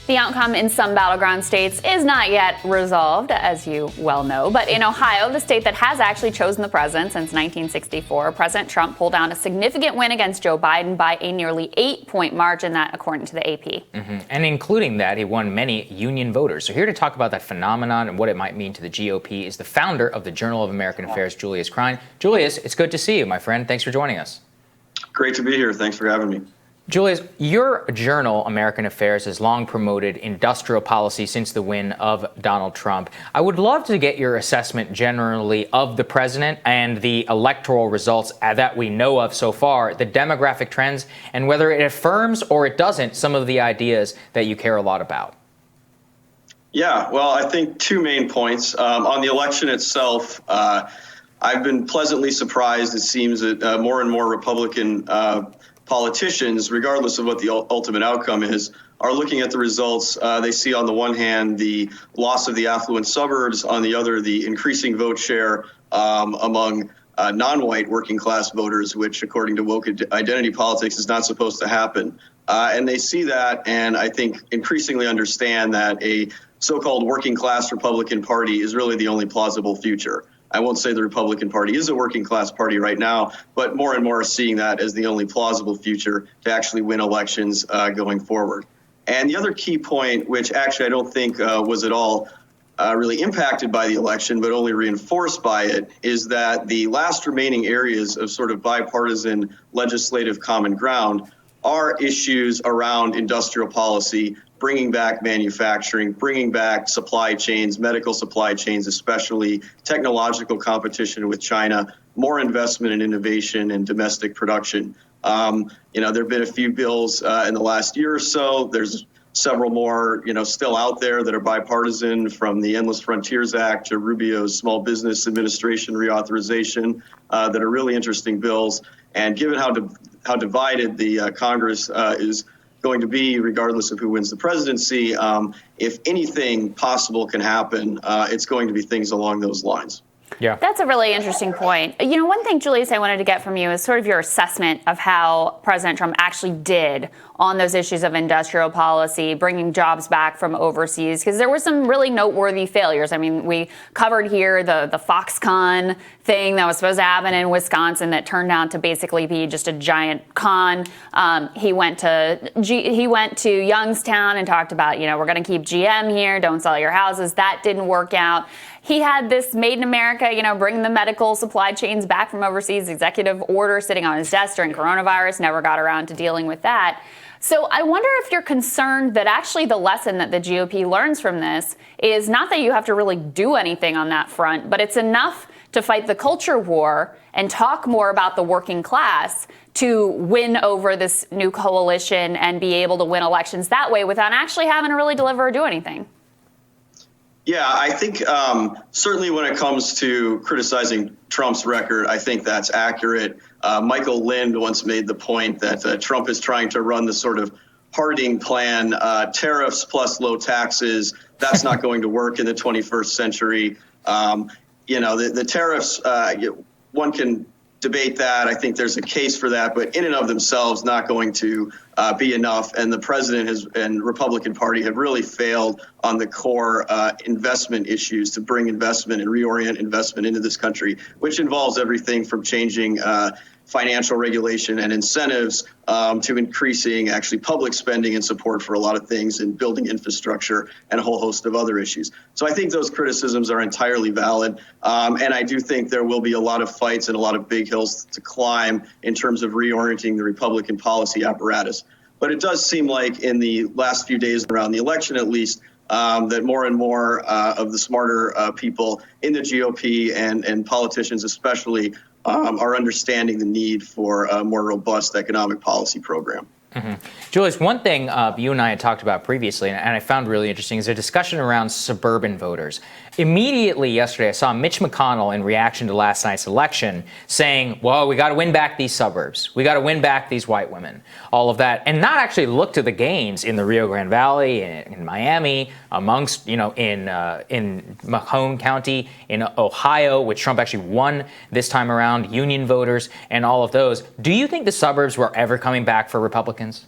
The outcome in some battleground states is not yet resolved, as you well know. But in Ohio, the state that has actually chosen the president since 1964, President Trump pulled down a significant win against Joe Biden by a nearly 8-point margin, that according to the AP. And including that, he won many union voters. So here to talk about that phenomenon and what it might mean to the GOP is the founder of the Journal of American Affairs, Julius Krein. Julius, it's good to see you, my friend. Thanks for joining us. Great to be here. Thanks for having me. Julius, your journal, American Affairs, has long promoted industrial policy since the win of Donald Trump. I would love to get your assessment generally of the president and the electoral results that we know of so far, the demographic trends, and whether it affirms or it doesn't some of the ideas that you care a lot about. Yeah, well, I think two main points. On the election itself, I've been pleasantly surprised. It seems that more and more Republican politicians, regardless of what the ultimate outcome is, are looking at the results. They see on the one hand the loss of the affluent suburbs, on the other the increasing vote share among non-white working class voters, which according to woke identity politics is not supposed to happen. And they see that and I think increasingly understand that a so-called working class Republican Party is really the only plausible future. I won't say the Republican Party is a working class party right now, but more and more are seeing that as the only plausible future to actually win elections going forward. And the other key point, which actually I don't think was at all really impacted by the election, but only reinforced by it, is that the last remaining areas of sort of bipartisan legislative common ground are issues around industrial policy, bringing back manufacturing, bringing back supply chains, medical supply chains, especially technological competition with China, more investment in innovation and domestic production. There have been a few bills in the last year or so. There's several more, still out there that are bipartisan, from the Endless Frontiers Act to Rubio's Small Business Administration reauthorization, that are really interesting bills. And given how divided the Congress is going to be, regardless of who wins the presidency, if anything possible can happen, it's going to be things along those lines. Yeah, that's a really interesting point. One thing, Julius, I wanted to get from you is sort of your assessment of how President Trump actually did on those issues of industrial policy, bringing jobs back from overseas, because there were some really noteworthy failures. I mean, we covered here the Foxconn thing that was supposed to happen in Wisconsin that turned out to basically be just a giant con. He went to Youngstown and talked about, we're going to keep GM here, don't sell your houses. That didn't work out. He had this Made in America, bringing the medical supply chains back from overseas, executive order sitting on his desk during coronavirus, never got around to dealing with that. So I wonder if you're concerned that actually the lesson that the GOP learns from this is not that you have to really do anything on that front, but it's enough to fight the culture war and talk more about the working class to win over this new coalition and be able to win elections that way without actually having to really deliver or do anything. Yeah, I think certainly when it comes to criticizing Trump's record, I think that's accurate. Michael Lind once made the point that Trump is trying to run the sort of Harding plan, tariffs plus low taxes. That's not going to work in the 21st century. The tariffs, one can debate that. I think there's a case for that, but in and of themselves, not going to be enough. And the president and Republican Party have really failed on the core investment issues to bring investment and reorient investment into this country, which involves everything from changing financial regulation and incentives to increasing actually public spending and support for a lot of things and building infrastructure and a whole host of other issues. So I think those criticisms are entirely valid. And I do think there will be a lot of fights and a lot of big hills to climb in terms of reorienting the Republican policy apparatus. But it does seem like in the last few days around the election, at least, that more and more of the smarter people in the GOP and politicians especially are understanding the need for a more robust economic policy program. Mm-hmm. Julius, one thing you and I had talked about previously, and I found really interesting, is a discussion around suburban voters. Immediately yesterday, I saw Mitch McConnell in reaction to last night's election saying, well, we got to win back these suburbs. We got to win back these white women, all of that, and not actually look to the gains in the Rio Grande Valley, in Miami, amongst, in Macomb County, in Ohio, which Trump actually won this time around, union voters and all of those. Do you think the suburbs were ever coming back for Republicans?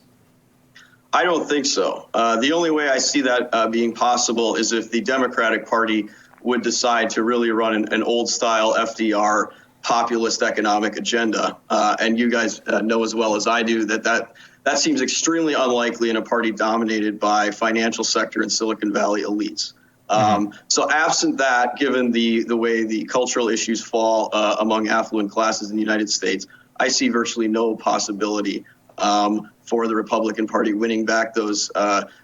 I don't think so. The only way I see that being possible is if the Democratic Party would decide to really run an old-style FDR populist economic agenda. And you guys know as well as I do that seems extremely unlikely in a party dominated by financial sector and Silicon Valley elites. So absent that, given the way the cultural issues fall among affluent classes in the United States, I see virtually no possibility for the Republican Party winning back those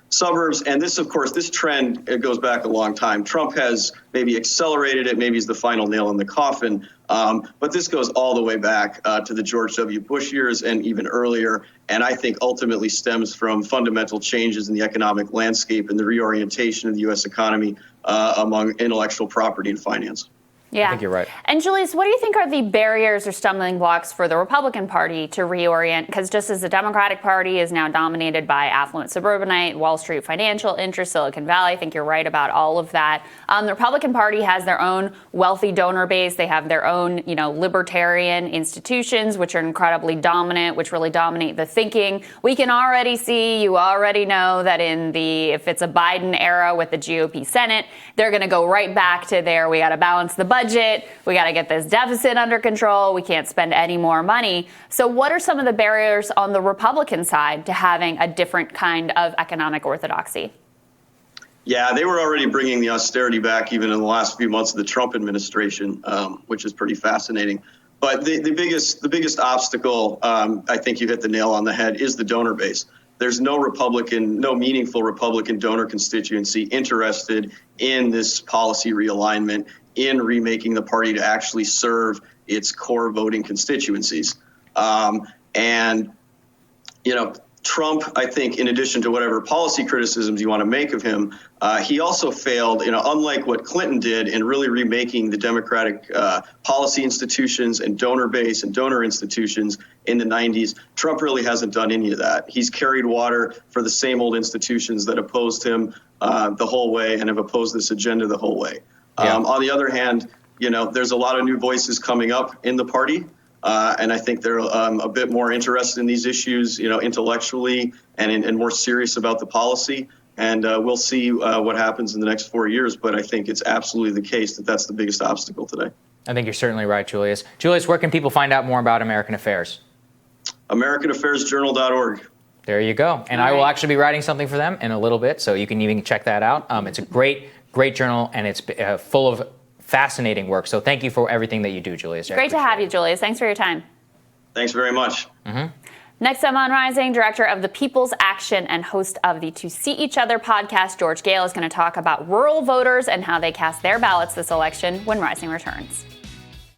suburbs. And this, of course, this trend, it goes back a long time. Trump has maybe accelerated it, maybe is the final nail in the coffin. But this goes all the way back to the George W. Bush years and even earlier. And I think ultimately stems from fundamental changes in the economic landscape and the reorientation of the U.S. economy among intellectual property and finance. Yeah. I think you're right. And Julius, what do you think are the barriers or stumbling blocks for the Republican Party to reorient? Because just as the Democratic Party is now dominated by affluent suburbanite, Wall Street financial interests, Silicon Valley, I think you're right about all of that. The Republican Party has their own wealthy donor base. They have their own, libertarian institutions, which are incredibly dominant, which really dominate the thinking. We can already see, you already know that if it's a Biden era with the GOP Senate, they're going to go right back to we got to balance the budget. We got to get this deficit under control. We can't spend any more money. So what are some of the barriers on the Republican side to having a different kind of economic orthodoxy? Yeah, they were already bringing the austerity back even in the last few months of the Trump administration, which is pretty fascinating. But the biggest obstacle, I think you hit the nail on the head, is the donor base. There's no meaningful Republican donor constituency interested in this policy realignment, in remaking the party to actually serve its core voting constituencies. Trump, I think, in addition to whatever policy criticisms you want to make of him, he also failed, unlike what Clinton did in really remaking the Democratic policy institutions and donor base and donor institutions in the 90s. Trump really hasn't done any of that. He's carried water for the same old institutions that opposed him the whole way and have opposed this agenda the whole way. Yeah. On the other hand, there's a lot of new voices coming up in the party. And I think they're a bit more interested in these issues, intellectually and more serious about the policy. And we'll see what happens in the next 4 years. But I think it's absolutely the case that that's the biggest obstacle today. I think you're certainly right, Julius. Julius, where can people find out more about American Affairs? AmericanAffairsJournal.org. There you go. And I will actually be writing something for them in a little bit, so you can even check that out. It's a great journal, and it's full of fascinating work. So thank you for everything that you do, Julius. Great to have you, Julius. Thanks for your time. Thanks very much. Next up on Rising, director of the People's Action and host of the To See Each Other podcast, George Gale, is going to talk about rural voters and how they cast their ballots this election when Rising returns.